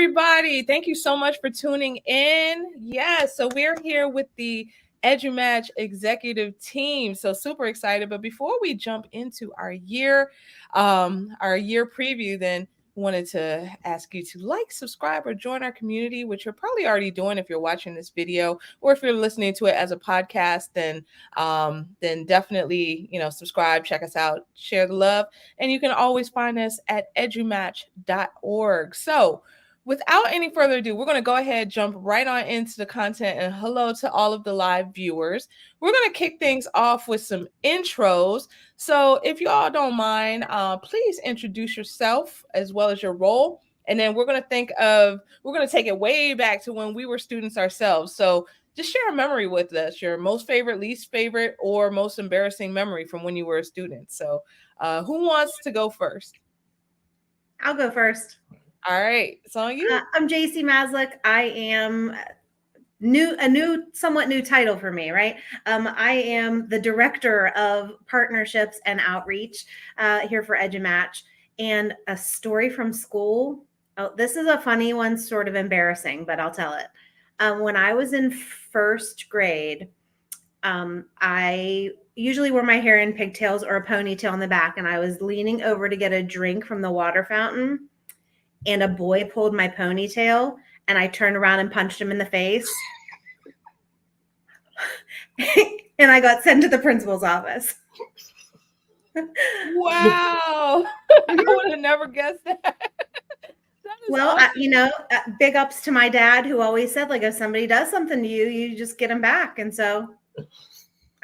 everybody. Thank you so much for tuning in. Yes, so we're here with the EduMatch Executive Team. So super excited. But before we jump into our year preview, then wanted to ask you to like, subscribe, or join our community, which you're probably already doing if you're watching this video, or if you're listening to it as a podcast, then definitely, subscribe, check us out, share the love, and you can always find us at edumatch.org. So without any further ado, we're going to go ahead, jump right on into the content, and hello to all of the live viewers. We're going to kick things off with some intros. So if you all don't mind, please introduce yourself as well as your role. And then we're going to take it way back to when we were students ourselves. So just share a memory with us, your most favorite, least favorite, or most embarrassing memory from when you were a student. So who wants to go first? I'll go first. All right, it's on you. I'm Jacie Maslyk. I am somewhat new title for me, right? I am the director of partnerships and outreach here for EduMatch. And a story from school. Oh, this is a funny one, sort of embarrassing, but I'll tell it. When I was in first grade, I usually wore my hair in pigtails or a ponytail in the back, and I was leaning over to get a drink from the water fountain. And a boy pulled my ponytail, and I turned around and punched him in the face. And I got sent to the principal's office. Wow. I would have never guessed that. Well, awesome. Big ups to my dad, who always said, like, if somebody does something to you, you just get them back. And so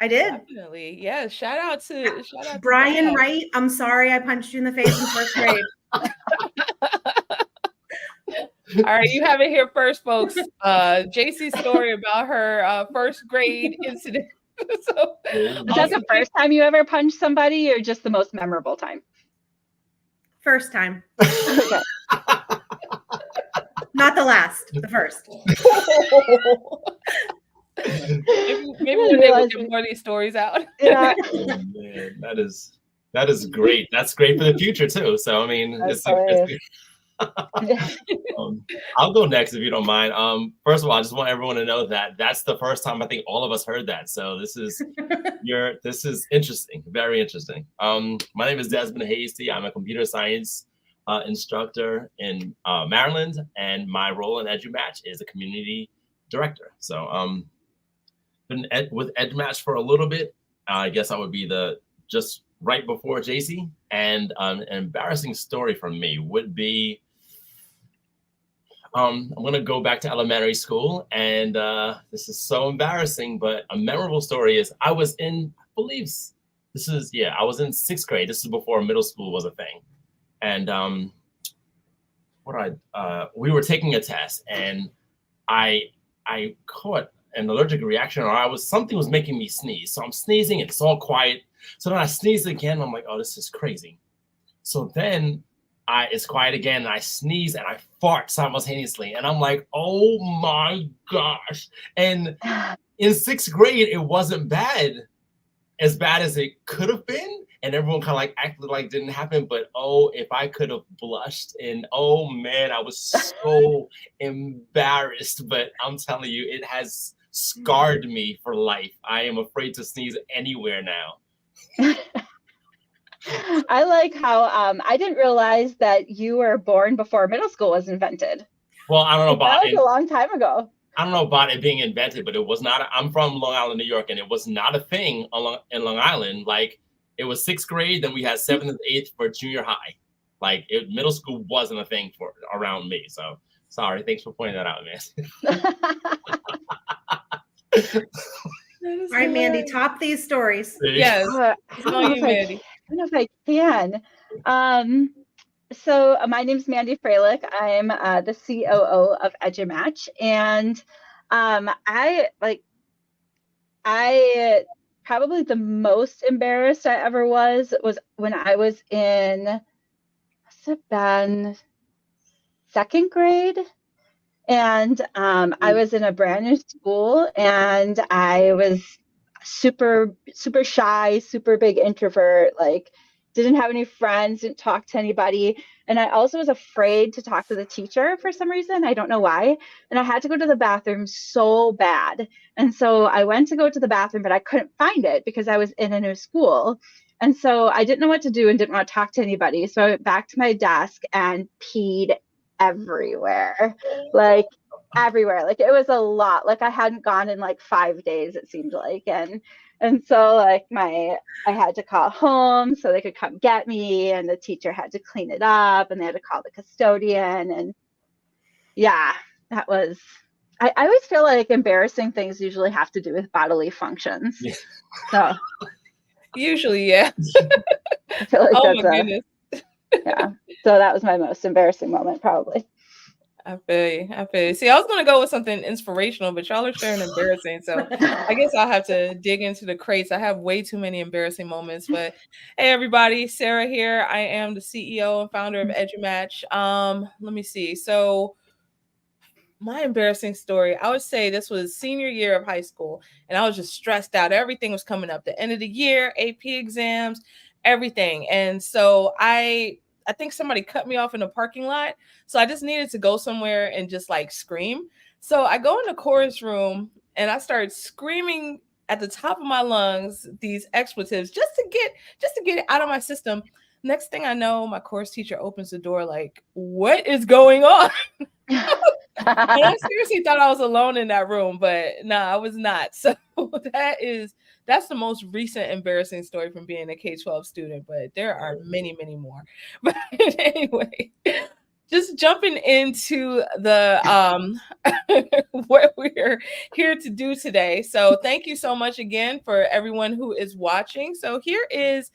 I did. Definitely. Yeah. Shout out to Brian Wright. I'm sorry I punched you in the face in first grade. All right, you have it here first, folks. Jacie's story about her first grade incident. Was that the first time you ever punched somebody, or just the most memorable time? First time. Okay. Not the last, the first. Maybe one day we'll get more of these stories out. Yeah. Oh, man, that is great. That's great for the future too. So I mean, I'll go next if you don't mind. First of all, I just want everyone to know that that's the first time I think all of us heard that. So this is interesting, very interesting. My name is Desmond Hasty. I'm a computer science instructor in Maryland, and my role in EduMatch is a community director. So been with EduMatch for a little bit. I guess I would be just right before Jacie. And an embarrassing story from me would be, I'm going to go back to elementary school, and this is so embarrassing, but a memorable story is I was in, I believe I was in sixth grade. This is before middle school was a thing. And we were taking a test, and I caught an allergic reaction, or something was making me sneeze. So I'm sneezing, and it's all quiet. So then I sneeze again. I'm like, oh, this is crazy. So then it's quiet again, and I sneeze and I fart simultaneously. And I'm like, oh my gosh. And in sixth grade, it wasn't as bad as it could have been. And everyone kind of like acted like it didn't happen. But oh, if I could have blushed, and oh man, I was so embarrassed. But I'm telling you, it has scarred me for life. I am afraid to sneeze anywhere now. I like how I didn't realize that you were born before middle school was invented. Well, I don't know about it. That was a long time ago. I don't know about it being invented, but it was not. I'm from Long Island, New York, and it was not a thing in Long Island. Like, it was sixth grade, then we had seventh and eighth for junior high. Like, middle school wasn't a thing around me. So sorry. Thanks for pointing that out, man. All right, Mandy, top these stories. Yes. I don't know if I can. So my name's Mandy Froehlich. I'm the COO of EduMatch, and I probably the most embarrassed I ever was when I was in, must have been second grade. And I was in a brand new school, and I was super, super shy, super big introvert, like, didn't have any friends, didn't talk to anybody. And I also was afraid to talk to the teacher for some reason. I don't know why. And I had to go to the bathroom so bad. And so I went to go to the bathroom, but I couldn't find it because I was in a new school. And so I didn't know what to do and didn't want to talk to anybody. So I went back to my desk and peed everywhere. Like everywhere. Like it was a lot. Like I hadn't gone in like 5 days, it seemed like. And so like I had to call home so they could come get me, and the teacher had to clean it up, and they had to call the custodian. And yeah, that was, I always feel like embarrassing things usually have to do with bodily functions. Yeah. So Usually, yeah. I feel like Oh that's my goodness. yeah. So that was my most embarrassing moment, probably. I feel you. I feel you. See, I was gonna go with something inspirational, but y'all are sharing embarrassing. So I guess I'll have to dig into the crates. I have way too many embarrassing moments. But hey, everybody, Sarah here. I am the CEO and founder of EduMatch. Let me see. So my embarrassing story, I would say this was senior year of high school, and I was just stressed out. Everything was coming up, the end of the year, AP exams, everything. And so I think somebody cut me off in a parking lot. So I just needed to go somewhere and just like scream. So I go in the chorus room and I started screaming at the top of my lungs these expletives just to get it out of my system. Next thing I know, my chorus teacher opens the door like, "What is going on?" And I seriously thought I was alone in that room, but no, I was not. So that's the most recent embarrassing story from being a K-12 student, but there are many, many more. But anyway, just jumping into the what we're here to do today. So thank you so much again for everyone who is watching. So here is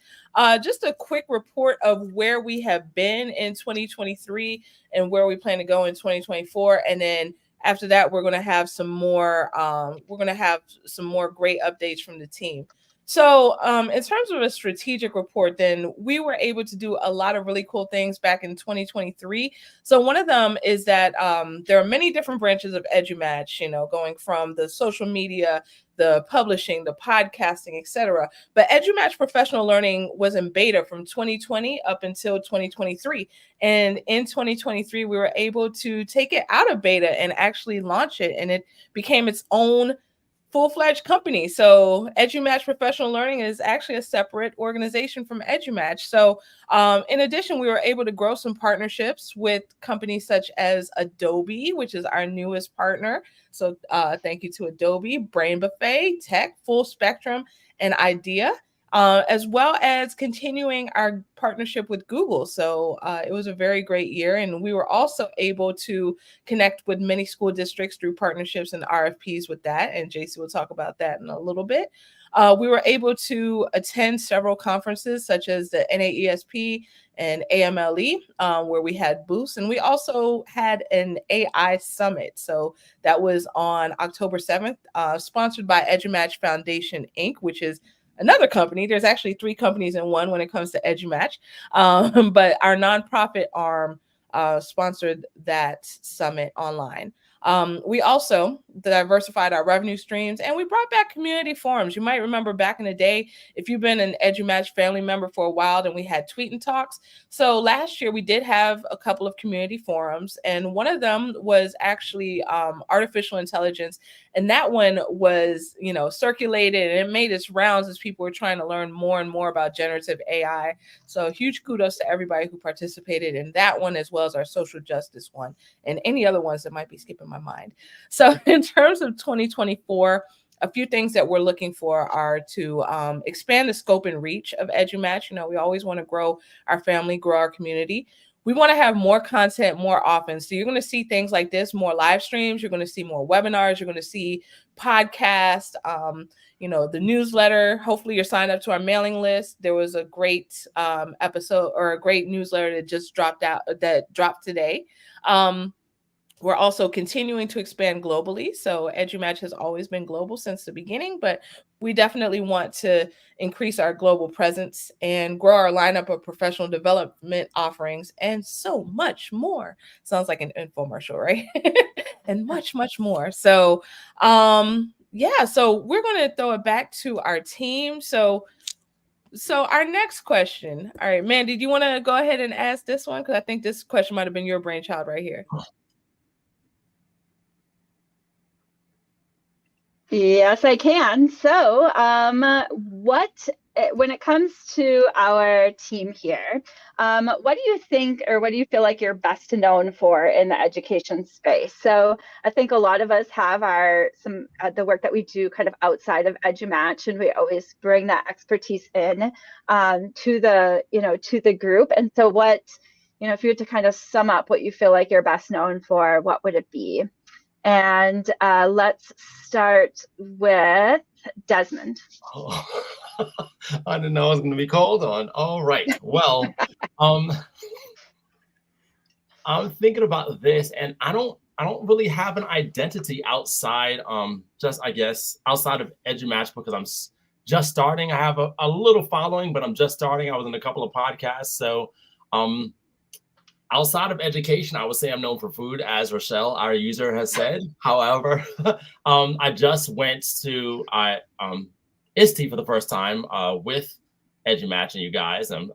just a quick report of where we have been in 2023 and where we plan to go in 2024. And then after that, we're going to have some more great updates from the team. So in terms of a strategic report, then we were able to do a lot of really cool things back in 2023. So one of them is that there are many different branches of EduMatch, going from the social media, the publishing, the podcasting, etc. But EduMatch Professional Learning was in beta from 2020 up until 2023. And in 2023, we were able to take it out of beta and actually launch it. And it became its own full-fledged company. So EduMatch Professional Learning is actually a separate organization from EduMatch. So in addition, we were able to grow some partnerships with companies such as Adobe, which is our newest partner. So thank you to Adobe, Brain Buffet, Tech, Full Spectrum, and Idea. As well as continuing our partnership with Google. So it was a very great year. And we were also able to connect with many school districts through partnerships and RFPs with that. And Jacie will talk about that in a little bit. We were able to attend several conferences such as the NAESP and AMLE, where we had booths. And we also had an AI summit. So that was on October 7th, sponsored by EduMatch Foundation, Inc., which is another company. There's actually 3 companies in one when it comes to EduMatch. But our nonprofit arm sponsored that summit online. We also diversified our revenue streams, and we brought back community forums. You might remember back in the day, if you've been an EduMatch family member for a while, then we had tweet and talks. So last year we did have a couple of community forums, and one of them was actually artificial intelligence. And that one was, circulated, and it made its rounds as people were trying to learn more and more about generative AI. So huge kudos to everybody who participated in that one, as well as our social justice one and any other ones that might be skipping my mind. So in terms of 2024, a few things that we're looking for are to expand the scope and reach of EduMatch. We always want to grow our family, grow our community. We want to have more content more often. So you're going to see things like this, more live streams. You're going to see more webinars. You're going to see podcasts, the newsletter. Hopefully you're signed up to our mailing list. There was a great episode or a great newsletter that just dropped today. We're also continuing to expand globally. So EduMatch has always been global since the beginning, but we definitely want to increase our global presence and grow our lineup of professional development offerings and so much more. Sounds like an infomercial, right? And much, much more. So, so we're going to throw it back to our team. So So our next question. All right, Mandy, do you want to go ahead and ask this one? Because I think this question might have been your brainchild right here. Yes, I can. So, when it comes to our team here, what do you think, or what do you feel like you're best known for in the education space? So, I think a lot of us have the work that we do kind of outside of EduMatch, and we always bring that expertise in to the group. And so, if you were to kind of sum up what you feel like you're best known for, what would it be? And let's start with Desmond. Oh, I didn't know I was going to be called on. All right. Well, I'm thinking about this, and I don't really have an identity outside, just I guess outside of EduMatch, because I'm just starting. I have a little following, but I'm just starting. I was in a couple of podcasts, so outside of education, I would say I'm known for food, as Rochelle, our user, has said. However, I just went to ISTE for the first time with EduMatch and you guys, and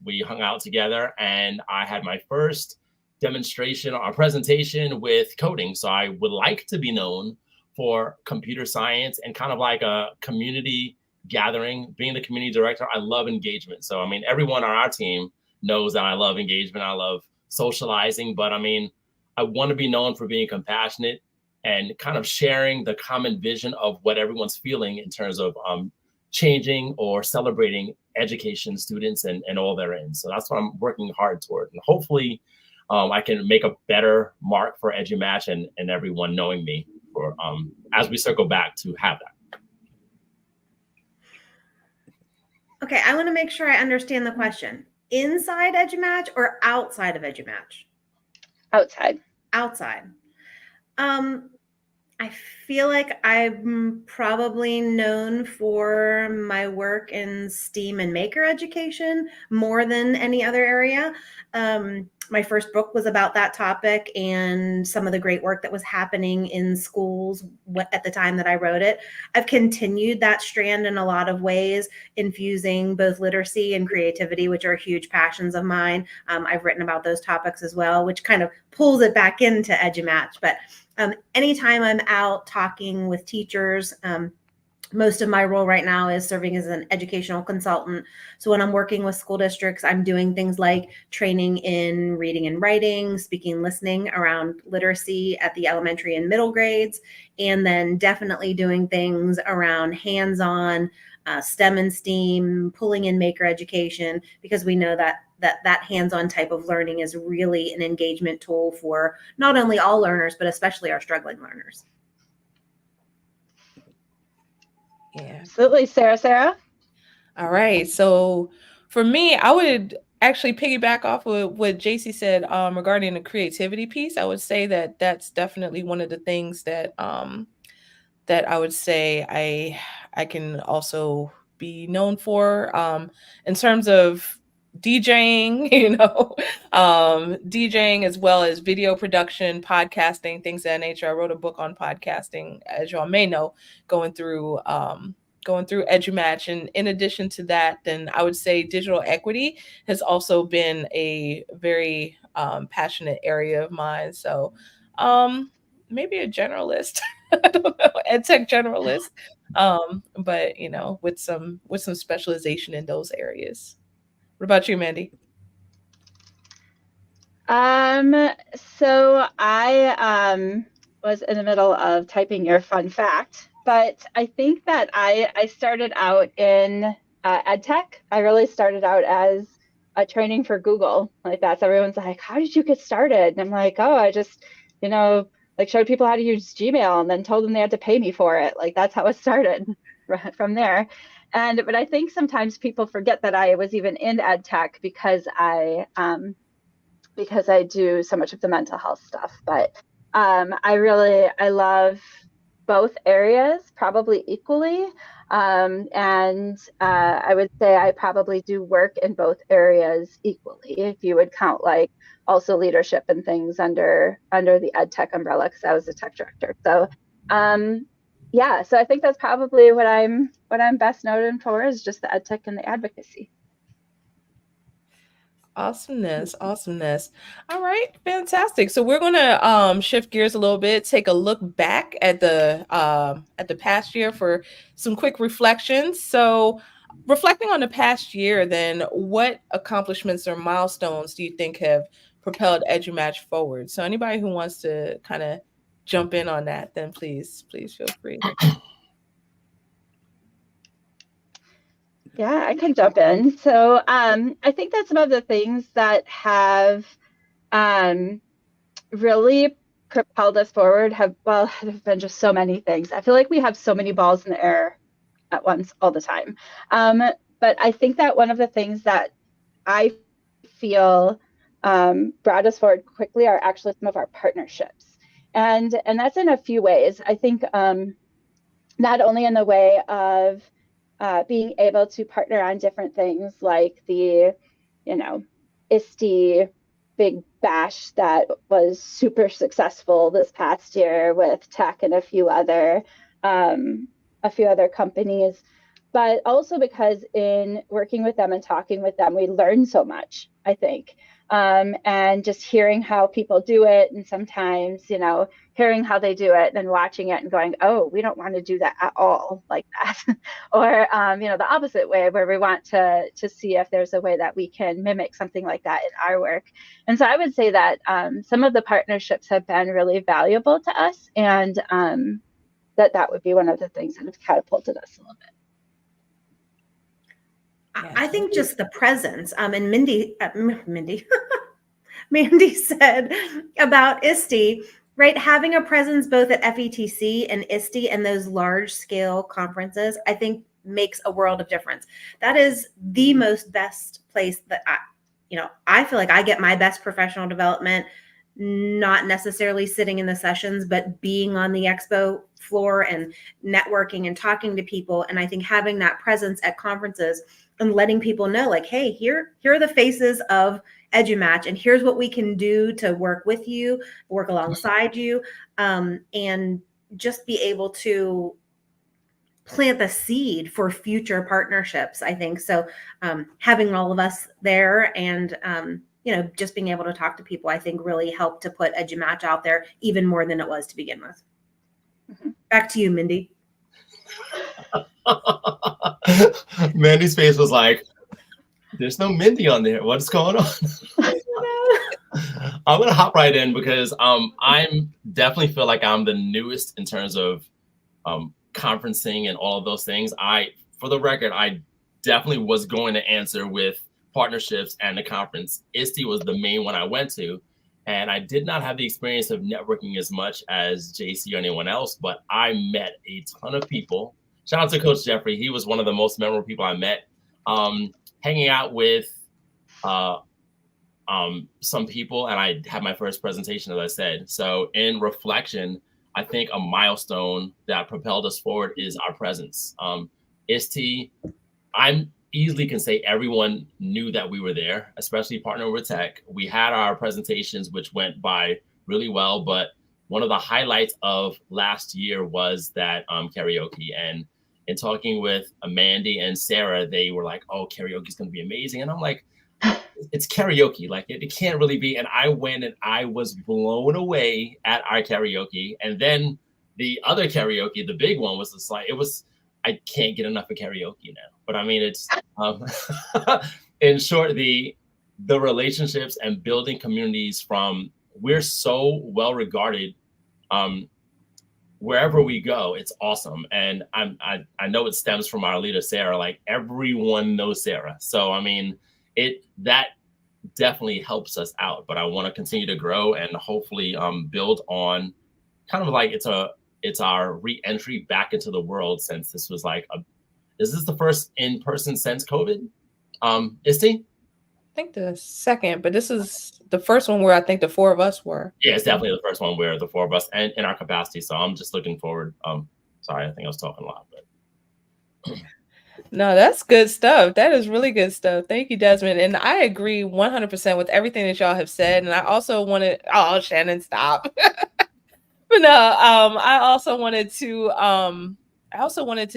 we hung out together, and I had my first demonstration or presentation with coding. So I would like to be known for computer science and kind of like a community gathering. Being the community director, I love engagement. So I mean, everyone on our team knows that I love engagement. I love socializing, but I mean, I want to be known for being compassionate and kind of sharing the common vision of what everyone's feeling in terms of changing or celebrating education students and all they're in. So that's what I'm working hard toward. And hopefully I can make a better mark for EduMatch and everyone knowing me for as we circle back to have that. Okay, I want to make sure I understand the question. Inside EduMatch or outside of EduMatch? Outside. Outside. I feel like I'm probably known for my work in STEAM and maker education more than any other area. My first book was about that topic and some of the great work that was happening in schools at the time that I wrote it. I've continued that strand in a lot of ways, infusing both literacy and creativity, which are huge passions of mine. I've written about those topics as well, which kind of pulls it back into EduMatch. But anytime I'm out talking with teachers, most of my role right now is serving as an educational consultant. So when I'm working with school districts, I'm doing things like training in reading and writing, speaking and listening around literacy at the elementary and middle grades, and then definitely doing things around hands-on STEM and STEAM, pulling in maker education, because we know that hands-on type of learning is really an engagement tool for not only all learners, but especially our struggling learners. Yeah, absolutely. Sarah. All right. So for me, I would actually piggyback off of what Jacie said regarding the creativity piece. I would say that that's definitely one of the things that that I would say I can also be known for in terms of DJing, DJing as well as video production, podcasting, things of that nature. I wrote a book on podcasting, as y'all may know, going through EduMatch. And in addition to that, then I would say digital equity has also been a very passionate area of mine. So maybe a generalist. I don't know, ed tech generalist, but with some specialization in those areas. What about you, Mandy? So I was in the middle of typing your fun fact, but I think that I started out in ed tech. I really started out as a training for Google. Like that's everyone's like, how did you get started? And I'm like, oh, I just like showed people how to use Gmail and then told them they had to pay me for it. Like that's how it started from there. But I think sometimes people forget that I was even in ed tech because I do so much of the mental health stuff. But I love both areas probably equally. And I would say I probably do work in both areas equally, if you would count like also leadership and things under the ed tech umbrella, because I was the tech director. So yeah, so I think that's probably what I'm best known for, is just the ed tech and the advocacy. Awesomeness, awesomeness. All right, fantastic. So we're gonna shift gears a little bit, take a look back at the past year for some quick reflections. So reflecting on the past year, then what accomplishments or milestones do you think have propelled EduMatch forward? So anybody who wants to kind of jump in on that, then please feel free. Yeah, I can jump in. So I think that some of the things that have really propelled us forward have been just so many things. I feel like we have so many balls in the air at once all the time. But I think that one of the things that I feel brought us forward quickly are actually some of our partnerships. And that's in a few ways. I think not only in the way of being able to partner on different things like the, ISTE big bash that was super successful this past year with tech and a few other companies, but also because in working with them and talking with them, we learned so much, I think. And just hearing how people do it, and sometimes, hearing how they do it and watching it and going, oh, we don't want to do that at all like that. Or, the opposite way, where we want to see if there's a way that we can mimic something like that in our work. And so I would say that some of the partnerships have been really valuable to us, and that would be one of the things that have catapulted us a little bit. I think just the presence. And Mandy Mandy said about ISTE, right? Having a presence both at FETC and ISTE and those large scale conferences, I think makes a world of difference. That is the most best place that I feel like I get my best professional development, not necessarily sitting in the sessions, but being on the expo floor and networking and talking to people. And I think having that presence at conferences and letting people know, like, hey, here are the faces of EduMatch, and here's what we can do to work with you, work alongside you, and just be able to plant the seed for future partnerships, I think. So having all of us there and, just being able to talk to people, I think really helped to put EduMatch out there even more than it was to begin with. Mm-hmm. Back to you, Mindy. Mandy's face was like, there's no Mindy on there. What's going on? I'm going to hop right in because I'm definitely feel like I'm the newest in terms of conferencing and all of those things. For the record, I definitely was going to answer with partnerships and the conference. ISTE was the main one I went to, and I did not have the experience of networking as much as Jacie or anyone else, but I met a ton of people. Shout out to Coach Jeffrey. He was one of the most memorable people I met. Hanging out with some people, and I had my first presentation, as I said. So in reflection, I think a milestone that propelled us forward is our presence. ISTE, I'm easily can say everyone knew that we were there, especially partnering with tech. We had our presentations, which went by really well, but one of the highlights of last year was that karaoke. And in talking with Mandy and Sarah, they were like, oh, karaoke is going to be amazing. And I'm like, it's karaoke. Like it can't really be. And I went and I was blown away at our karaoke. And then the other karaoke, the big one, was just like, I can't get enough of karaoke now. But I mean, it's in short, the relationships and building communities we're so well regarded wherever we go. It's awesome. And I know it stems from our leader, Sarah. Like everyone knows Sarah. So, I mean, that definitely helps us out, but I want to continue to grow and hopefully build on kind of like it's our re-entry back into the world, since this was like is this the first in-person since COVID? ISTE? I think the second, but this is the first one where I think the four of us were. Yeah, it's definitely the first one where the four of us and in our capacity. So I'm just looking forward. Sorry, I think I was talking a lot, but no, that's good stuff. That is really good stuff. Thank you, Desmond. And I agree 100% with everything that y'all have said. And I also want to, Shannon, stop. But no, I also wanted to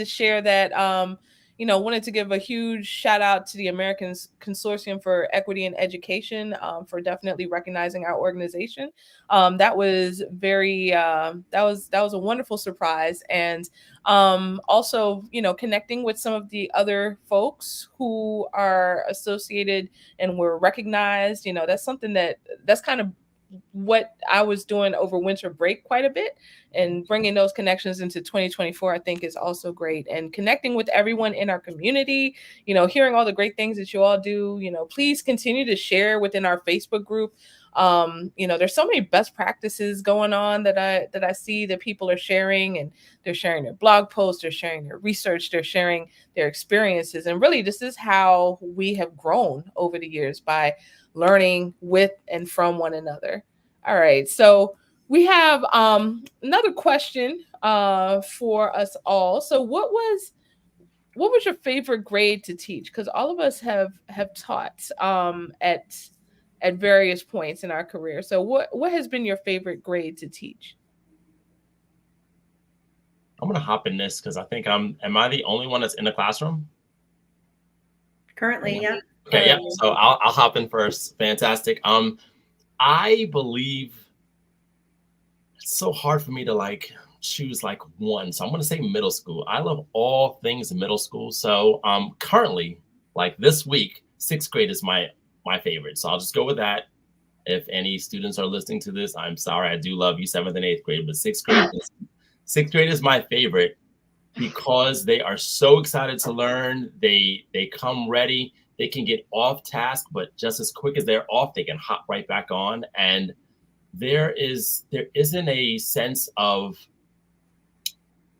share that wanted to give a huge shout out to the American Consortium for Equity in Education for definitely recognizing our organization. That was very that was a wonderful surprise, and also connecting with some of the other folks who are associated and were recognized. That's something that's kind of what I was doing over winter break quite a bit, and bringing those connections into 2024, I think is also great. And connecting with everyone in our community, hearing all the great things that you all do, please continue to share within our Facebook group. There's so many best practices going on that I see that people are sharing, and they're sharing their blog posts, they're sharing their research, they're sharing their experiences. And really, this is how we have grown over the years, by learning with and from one another. All right. So we have another question for us all. So what was your favorite grade to teach? Because all of us have taught at various points in our career. So what has been your favorite grade to teach? I'm gonna hop in this because I think am I the only one that's in the classroom? Currently, yeah. Okay, yeah. So I'll hop in first. Fantastic. I believe it's so hard for me to choose one. So I'm gonna say middle school. I love all things middle school. So currently, this week, 6th grade is my favorite. So I'll just go with that. If any students are listening to this, I'm sorry. I do love you, 7th and 8th grade, but 6th grade is my favorite because they are so excited to learn. They come ready. They can get off task, but just as quick as they're off, they can hop right back on. And there isn't a sense of,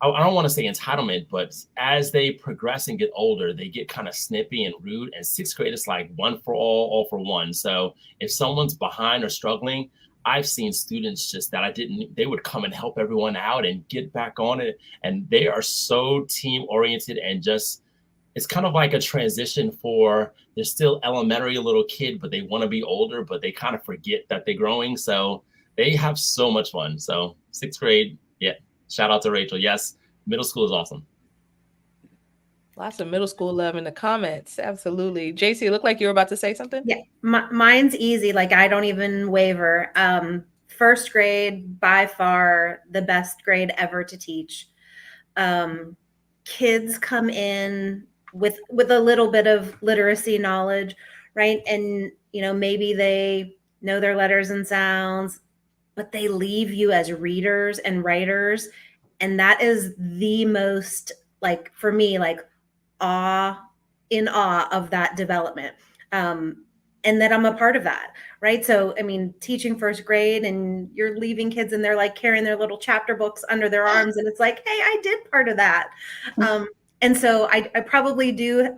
I don't want to say entitlement, but as they progress and get older, they get kind of snippy and rude. And 6th grade is like one for all for one. So if someone's behind or struggling, I've seen students just that they would come and help everyone out and get back on it. And they are so team oriented, and just, it's kind of like a transition they're still elementary, a little kid, but they want to be older, but they kind of forget that they're growing. So they have so much fun. So 6th grade, yeah. Shout out to Rachel. Yes, middle school is awesome. Lots of middle school love in the comments. Absolutely. Jacie, it looked like you were about to say something. Yeah, mine's easy. I don't even waver. 1st grade, by far the best grade ever to teach. Kids come in with a little bit of literacy knowledge, right? And maybe they know their letters and sounds, but they leave you as readers and writers, and that is the most, for me, awe of that development. And that I'm a part of that, right? So, I mean, teaching 1st grade, and you're leaving kids and they're carrying their little chapter books under their arms, and it's hey, I did part of that. And so I probably do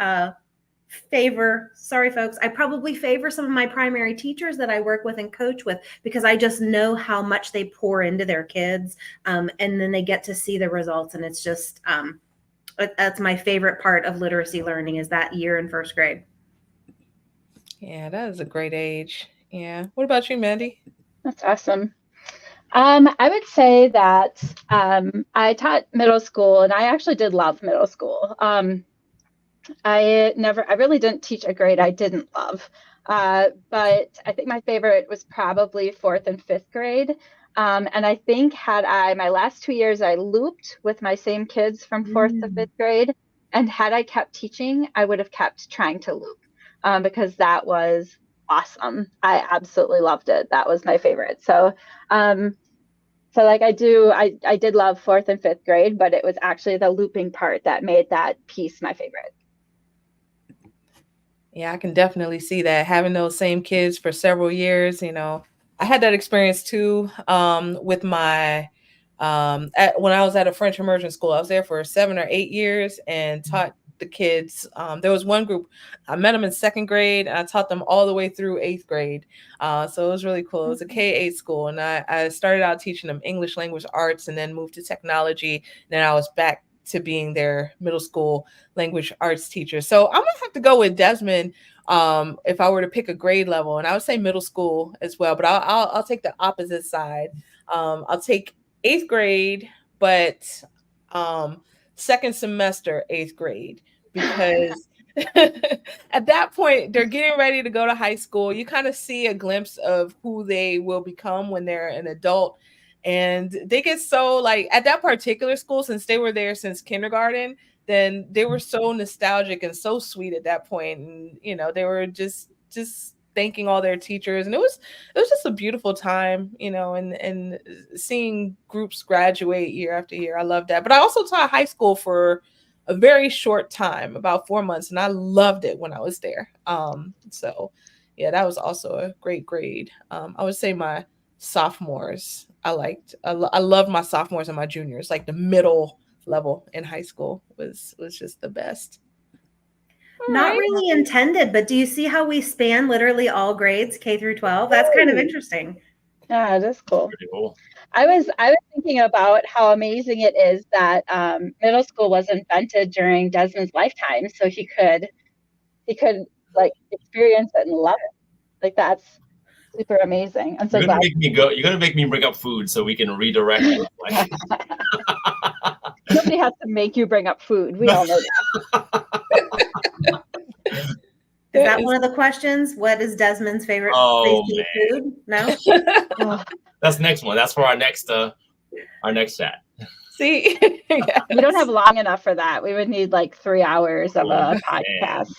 sorry folks, I probably favor some of my primary teachers that I work with and coach with, because I just know how much they pour into their kids, and then they get to see the results. And it's just that's my favorite part of literacy learning, is that year in 1st grade. Yeah, that is a great age. Yeah. What about you, Mandy? That's awesome. I would say that I taught middle school, and I actually did love middle school. I really didn't teach a grade I didn't love. But I think my favorite was probably 4th and 5th grade. And I think my last 2 years, I looped with my same kids from 4th to 5th grade. And had I kept teaching, I would have kept trying to loop, because that was awesome. I absolutely loved it. That was my favorite. So, I did love 4th and 5th grade, but it was actually the looping part that made that piece my favorite. Yeah, I can definitely see that, having those same kids for several years. I had that experience too, with my when I was at a French immersion school. I was there for 7 or 8 years and taught the kids. There was one group, I met them in 2nd grade, and I taught them all the way through 8th grade. So it was really cool. It was a K-8 school, and I started out teaching them English language arts, and then moved to technology. Then I was back to being their middle school language arts teacher. So I'm gonna have to go with Desmond if I were to pick a grade level, and I would say middle school as well. But I'll take the opposite side. I'll take 8th grade, but second semester 8th grade, because at that point they're getting ready to go to high school. You kind of see a glimpse of who they will become when they're an adult. And they get so like at that particular school, since they were there since kindergarten, then they were so nostalgic and so sweet at that point. And they were just thanking all their teachers, and it was just a beautiful time, and seeing groups graduate year after year. I love that. But I also taught high school for a very short time, about 4 months, and I loved it when I was there. So yeah, that was also a great grade. I would say my sophomores, I loved my sophomores and my juniors. Like the middle level in high school was just the best. Not really intended, but do you see how we span literally all grades, K through 12? That's kind of interesting. Yeah, that's cool. Pretty cool. I was thinking about how amazing it is that middle school was invented during Desmond's lifetime, so he could like experience it and love it. Like that's super amazing. I'm so glad. You're gonna make me bring up food so we can redirect. Nobody has to make you bring up food. We all know that. Is that one of the questions? What is Desmond's favorite food? No? That's the next one. That's for our next chat. See? Yes. We don't have long enough for that. We would need like 3 hours of a podcast.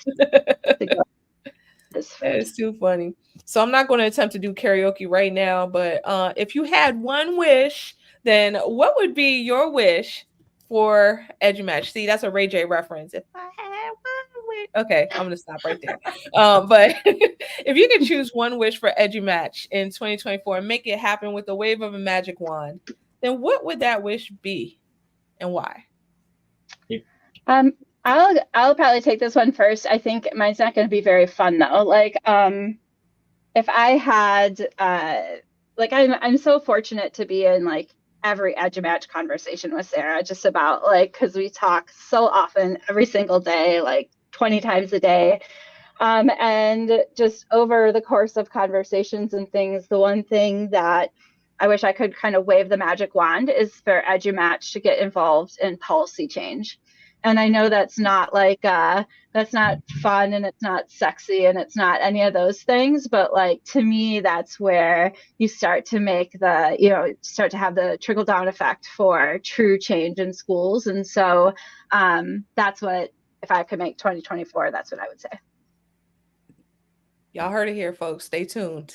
It's too funny. So I'm not going to attempt to do karaoke right now, but if you had one wish, then what would be your wish for EduMatch? See, that's a Ray J reference. If I had one wish. Okay, I'm going to stop right there. But if you could choose one wish for EduMatch in 2024 and make it happen with the wave of a magic wand, then what would that wish be and why? I'll probably take this one first. I think mine's not going to be very fun though. Like, if I had, I'm so fortunate to be in like every EduMatch conversation with Sarah, just about like, because we talk so often every single day, like 20 times a day. And just over the course of conversations and things, the one thing that I wish I could kind of wave the magic wand is for EduMatch to get involved in policy change. And I know that's not like, that's not fun and it's not sexy and it's not any of those things. But like, to me, that's where you start to make start to have the trickle down effect for true change in schools. And so that's what, if I could make 2024, that's what I would say. Y'all heard it here, folks. Stay tuned.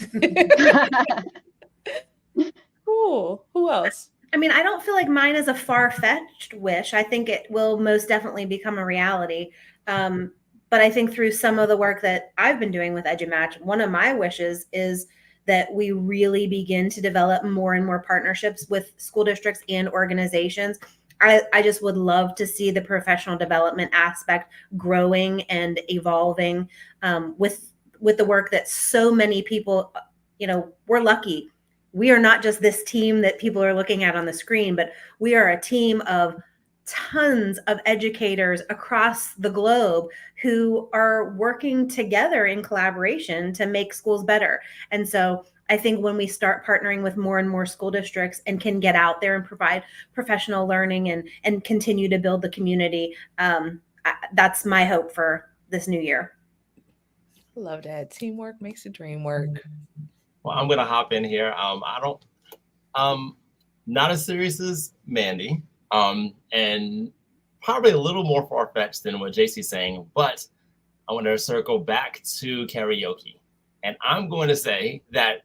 Cool. Who else? I mean, I don't feel like mine is a far-fetched wish. I think it will most definitely become a reality. But I think through some of the work that I've been doing with EduMatch, one of my wishes is that we really begin to develop more and more partnerships with school districts and organizations. I just would love to see the professional development aspect growing and evolving with the work that so many people, we're lucky. We are not just this team that people are looking at on the screen, but we are a team of tons of educators across the globe who are working together in collaboration to make schools better. And so I think when we start partnering with more and more school districts and can get out there and provide professional learning and continue to build the community, that's my hope for this new year. Love that. Teamwork makes the dream work. Well, I'm gonna hop in here. Not as serious as Mandy, and probably a little more far-fetched than what Jacie's saying, but I want to circle back to karaoke. And I'm going to say that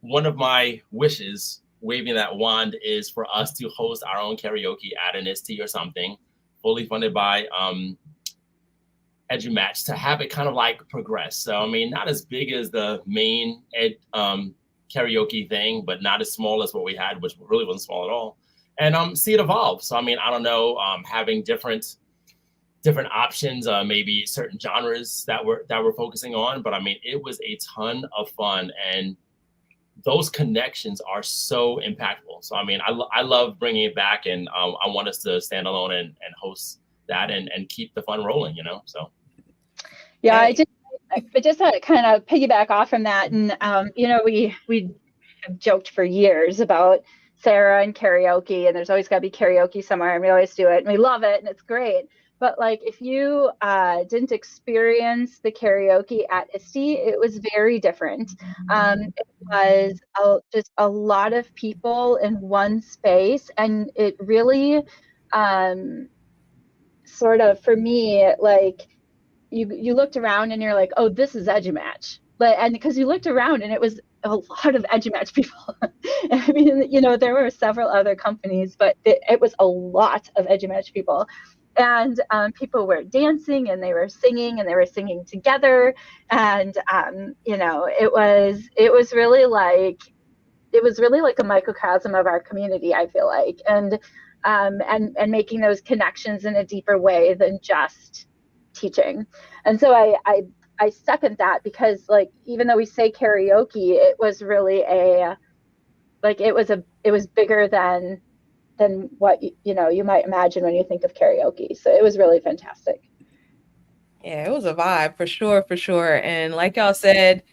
one of my wishes, waving that wand, is for us to host our own karaoke at an ISTE or something, fully funded by EduMatch, to have it kind of like progress. So, I mean, not as big as the main karaoke thing, but not as small as what we had, which really wasn't small at all. And see it evolve. So, I mean, I don't know, having different options, maybe certain genres that we're focusing on. But I mean, it was a ton of fun, and those connections are so impactful. So, I mean, I love bringing it back, and I want us to stand alone and host that and keep the fun rolling, so. Yeah, I just to kind of piggyback off from that, and we have joked for years about Sarah and karaoke, and there's always got to be karaoke somewhere, and we always do it, and we love it, and it's great. But like, if you didn't experience the karaoke at ISTE, it was very different. It was just a lot of people in one space, and it really sort of, for me, like, you looked around and you're like, oh, this is EduMatch. And because you looked around and it was a lot of EduMatch people. I mean, there were several other companies, but it was a lot of EduMatch people. And people were dancing and they were singing together. And, it was really like a microcosm of our community, I feel like. And making those connections in a deeper way than just teaching. And so I second that, because like, even though we say karaoke, it was really it was bigger than what you might imagine when you think of karaoke. So it was really fantastic. Yeah, it was a vibe for sure. And like y'all said,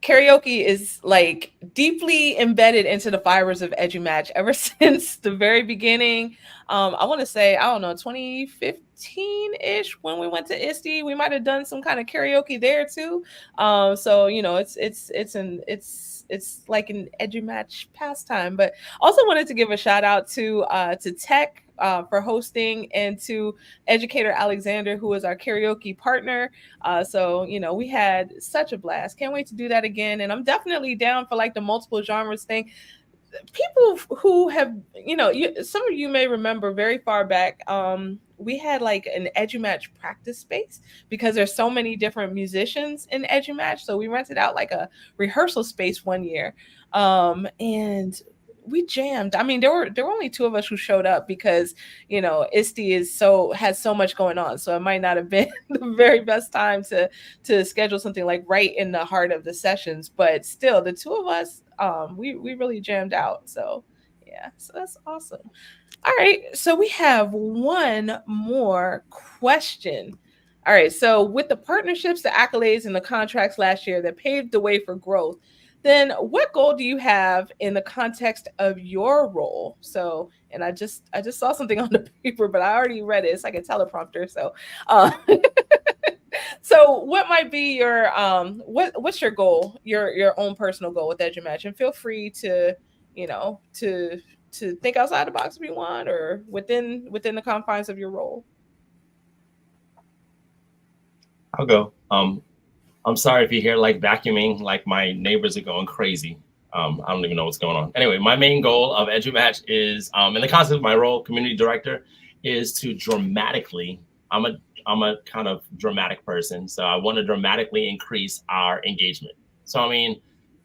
karaoke is like deeply embedded into the fibers of EduMatch ever since the very beginning. I want to say, I don't know, 2015-ish, when we went to ISTE, we might have done some kind of karaoke there too. So it's like an EduMatch pastime. But also wanted to give a shout out to Tech for hosting, and to Educator Alexander, who is our karaoke partner. So we had such a blast. Can't wait to do that again. And I'm definitely down for like the multiple genres thing. People who have, some of you may remember very far back, we had like an EduMatch practice space, because there's so many different musicians in EduMatch. So we rented out like a rehearsal space one year, and we jammed. I mean, there were only two of us who showed up, because ISTE has so much going on, so it might not have been the very best time to schedule something like right in the heart of the sessions. But still, the two of us, we really jammed out. So yeah, so that's awesome. All right, so we have one more question. All right, so with the partnerships, the accolades, and the contracts last year that paved the way for growth, then what goal do you have in the context of your role? So, and I just saw something on the paper, but I already read it. It's like a teleprompter. So, so what might be your what's your goal, your own personal goal with EduMatch? And feel free to to think outside the box if you want, or within the confines of your role. I'll go. I'm sorry if you hear like vacuuming, like my neighbors are going crazy. I don't even know what's going on. Anyway, my main goal of EduMatch is, in the concept of my role, community director, is to dramatically, I'm a kind of dramatic person. So I want to dramatically increase our engagement. So, I mean,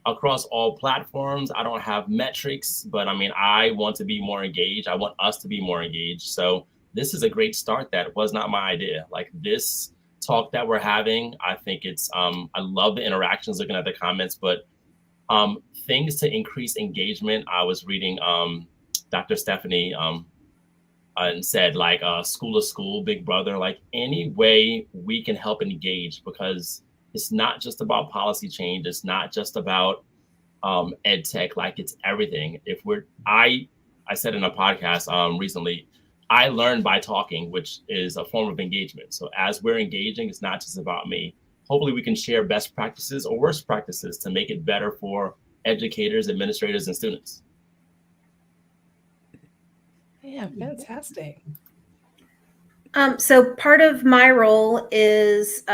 across all platforms, I don't have metrics, but I mean, I want to be more engaged. I want us to be more engaged. So this is a great start. That was not my idea. Like, this talk that we're having, I think it's, I love the interactions, looking at the comments, but things to increase engagement. I was reading Dr. Stephanie and said like school to school, big brother, like any way we can help engage, because it's not just about policy change. It's not just about ed tech, like it's everything. I said in a podcast recently, I learned by talking, which is a form of engagement. So as we're engaging, it's not just about me. Hopefully we can share best practices or worst practices to make it better for educators, administrators, and students. Yeah, fantastic. So part of my role is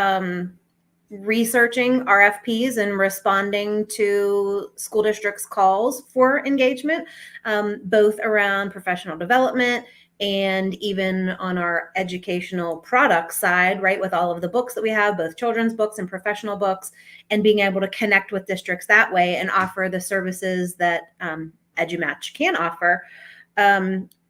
researching RFPs and responding to school districts' calls for engagement, both around professional development and even on our educational product side, right, with all of the books that we have, both children's books and professional books, and being able to connect with districts that way and offer the services that EduMatch can offer.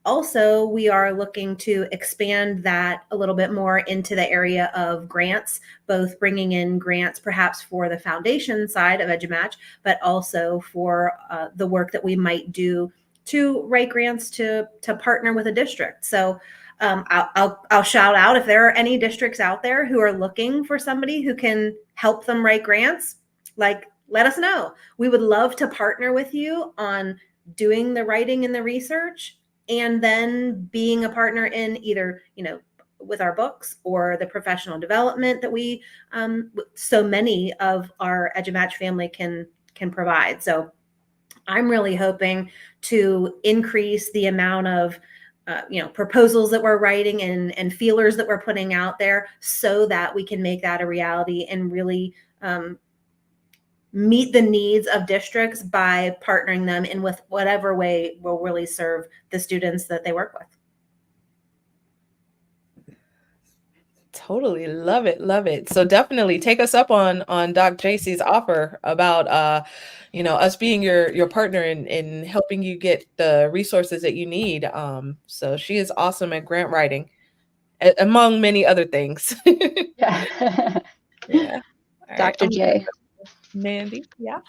Also, we are looking to expand that a little bit more into the area of grants, both bringing in grants perhaps for the foundation side of EduMatch, but also for the work that we might do to write grants to partner with a district. So I'll shout out, if there are any districts out there who are looking for somebody who can help them write grants, like, let us know. We would love to partner with you on doing the writing and the research, and then being a partner in either, with our books or the professional development that we, so many of our EduMatch family can provide. So I'm really hoping to increase the amount of proposals that we're writing and feelers that we're putting out there, so that we can make that a reality and really meet the needs of districts by partnering them in with whatever way will really serve the students that they work with. Totally love it, love it. So definitely take us up on Doc Jacie's offer about us being your partner in helping you get the resources that you need. So she is awesome at grant writing, among many other things. Yeah. Yeah. All right. Dr. J. Mandy, yeah.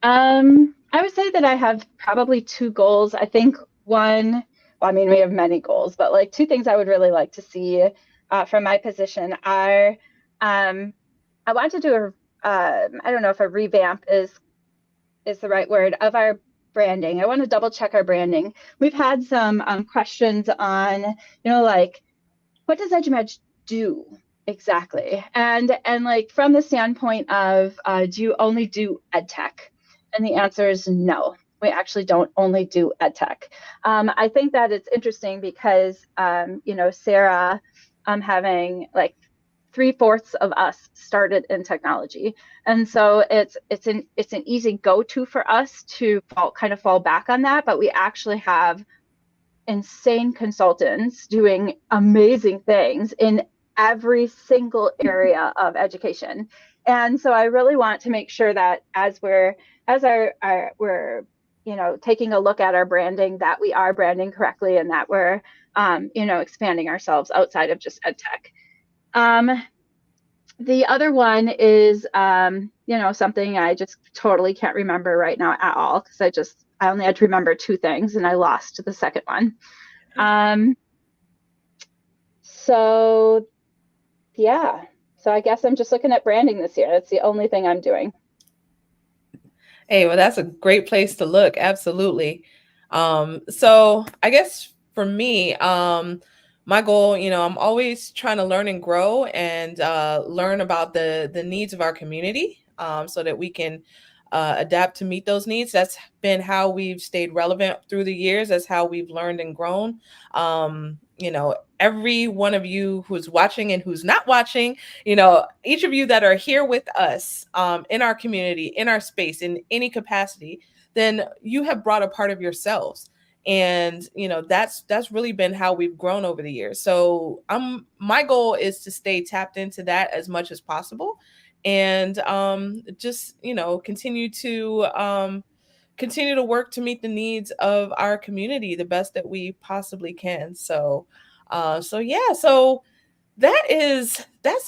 I would say that I have probably two goals. I think one, well, I mean, we have many goals, but like two things I would really like to see from my position are, I want to do I don't know if a revamp is the right word, of our branding. I want to double check our branding. We've had some questions on, like, what does EduMatch do exactly? And like from the standpoint of, do you only do ed tech? And the answer is no. We actually don't only do ed tech. I think that it's interesting because, Sarah, having like 3/4 of us started in technology, and so it's an easy go-to for us to fall back on that. But we actually have insane consultants doing amazing things in every single area of education. And so I really want to make sure that as we're taking a look at our branding, that we are branding correctly, and that we're expanding ourselves outside of just ed tech. The other one is something I just totally can't remember right now at all, because I only had to remember two things and I lost the second one. So yeah, so I guess I'm just looking at branding this year. That's the only thing I'm doing. Hey, well, that's a great place to look. Absolutely. So I guess for me, my goal, I'm always trying to learn and grow and learn about the needs of our community, so that we can adapt to meet those needs. That's been how we've stayed relevant through the years. That's how we've learned and grown. Every one of you who's watching and who's not watching, each of you that are here with us in our community, in our space, in any capacity, then you have brought a part of yourselves. And that's really been how we've grown over the years. So my goal is to stay tapped into that as much as possible, and just continue to work to meet the needs of our community the best that we possibly can. So that's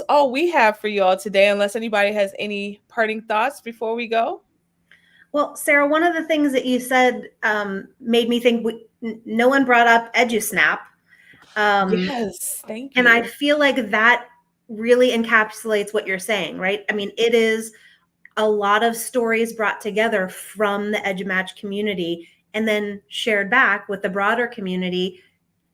all we have for y'all today, unless anybody has any parting thoughts before we go. Well, Sarah, one of the things that you said made me think no one brought up EduSnap. Yes, thank you. And I feel like that really encapsulates what you're saying, right? I mean, it is a lot of stories brought together from the EduMatch community and then shared back with the broader community,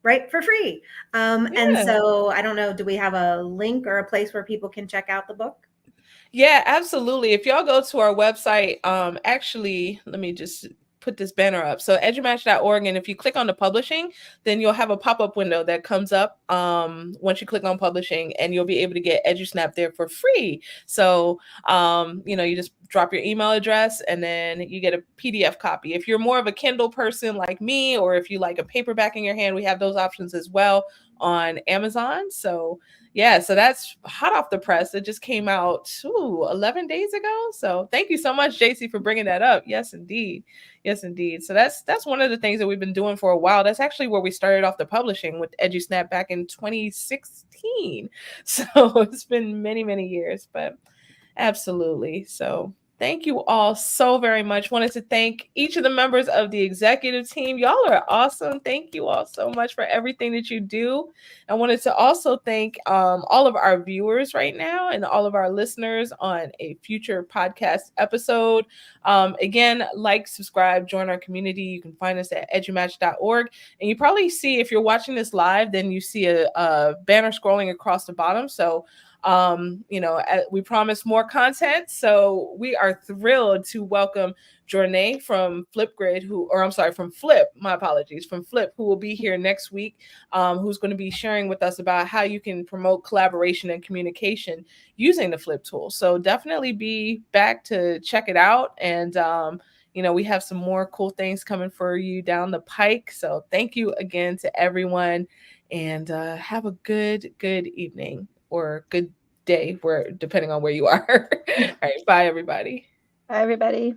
right, for free. And so I don't know, do we have a link or a place where people can check out the book? Yeah, absolutely. If y'all go to our website, actually, let me just put this banner up. So edumatch.org, and if you click on the publishing, then you'll have a pop-up window that comes up once you click on publishing, and you'll be able to get EduSnap there for free. So you just drop your email address and then you get a PDF copy. If you're more of a Kindle person like me, or if you like a paperback in your hand, we have those options as well on Amazon. So yeah, so that's hot off the press. It just came out 11 days ago. So thank you so much, Jacie, for bringing that up. Yes, indeed. Yes, indeed. So that's one of the things that we've been doing for a while. That's actually where we started off the publishing with EduSnap back in 2016. So it's been many, many years, but absolutely. So Thank you all so very much. Wanted to thank each of the members of the executive team. Y'all are awesome. Thank you all so much for everything that you do. I wanted to also thank all of our viewers right now and all of our listeners on a future podcast episode. Again, like, subscribe, join our community. You can find us at edumatch.org. And you probably see, if you're watching this live, then you see a banner scrolling across the bottom. So we promise more content. So we are thrilled to welcome Jornay from Flipgrid, from Flip, my apologies, from Flip, who will be here next week, who's going to be sharing with us about how you can promote collaboration and communication using the Flip tool. So definitely be back to check it out. And, we have some more cool things coming for you down the pike. So thank you again to everyone, and have a good evening or good day, depending on where you are. All right, bye everybody. Bye everybody.